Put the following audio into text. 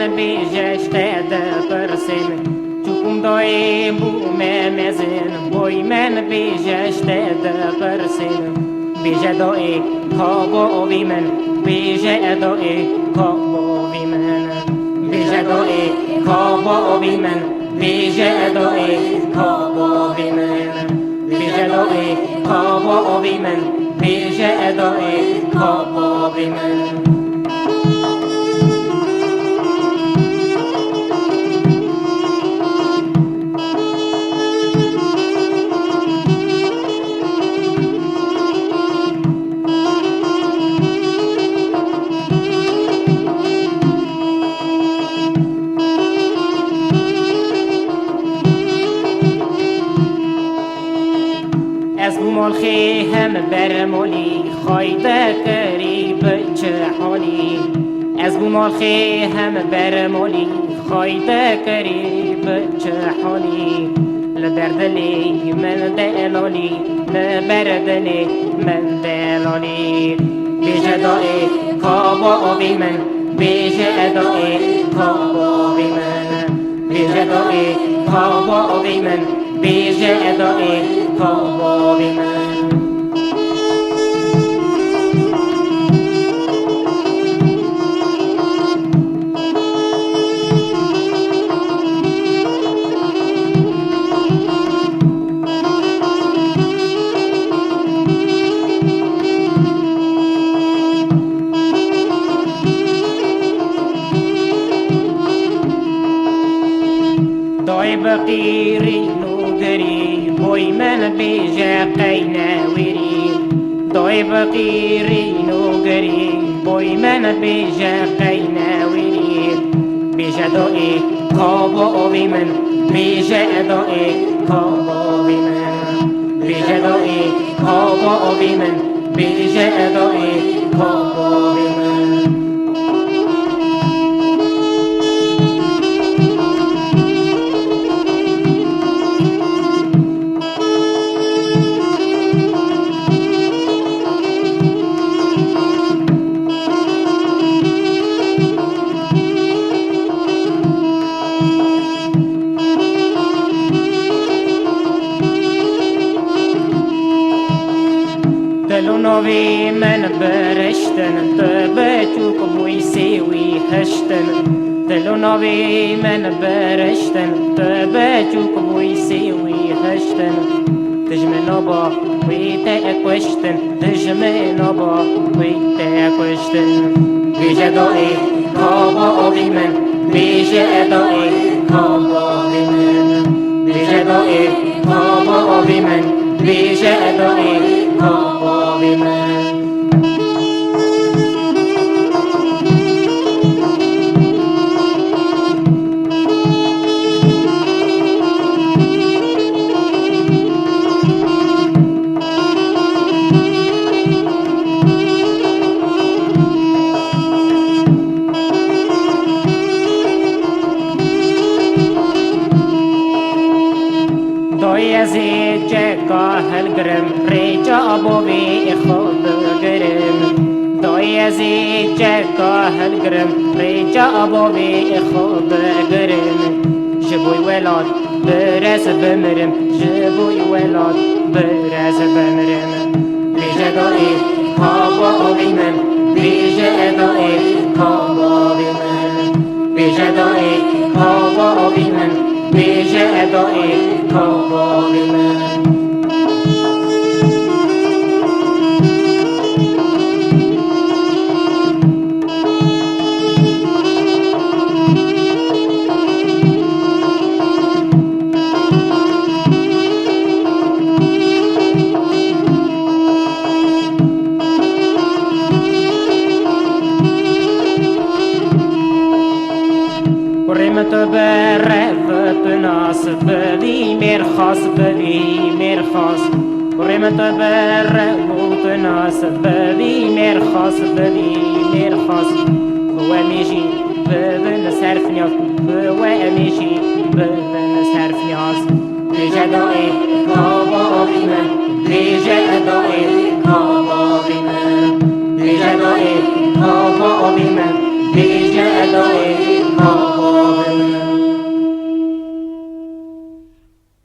بیجشته دپرسین چوکم دای بومه مزین بوی من بیجشته دپرسین بیجه دای کابوی من بیجه دای کابوی من بیجه دای کابوی من بیجه دای کابوی من بیجه دای کابوی من بیجه دای کابوی من از بومال خیهم برمولی خایده کری بچه حالی از بومال خیهم برمولی خایده کری بچه حالی لبردلی من دلالی لبردلی من دلالی بیجه دای کابوی من بیجه دای کابوی من بیجه دای کابوی من بیجه دای کابوی من دای بقیری نوگری بوی من بیجه قیناویری دای بقیری نوگری بوی من بیجه قیناویری بیجه دای کابوی من بیجه دای کابوی من بیجه دای کابوی من بیجه دای کابوی من دلو نوی من برشتن تبتو کبوی سیوی هشتن دلو نوی من برشتن تبتو کبوی سیوی هشتن دجمن با وی تاکوشتن دجمن با وی تاکوشتن بیجه دای کابوی من بیجه دای کابوی من بیجه دای کابوی من بیجه دای کابوی من دای از جگا هل گرم ریجا بوی خود گرم دای از جگا هل گرم ریجا بوی خود گرم جبوی ولاد برز بمرم جبوی ولاد برز بمرم بیجه دای کابوی من بیجه دای کابوی من بیجه دای کابوی من بیجه دای کابوی من قرمت برفت ناس بدی مرخاص بدی مرخاص قرمت برفت ناس بدی مرخاص بدی مرخاص هو میجی بدن صرف نیاز هو میجی بدن صرف نیاز بیجه دای کابوی من بیجه دای کابوی من بیجه دای کابوی من بيجي أدوي ما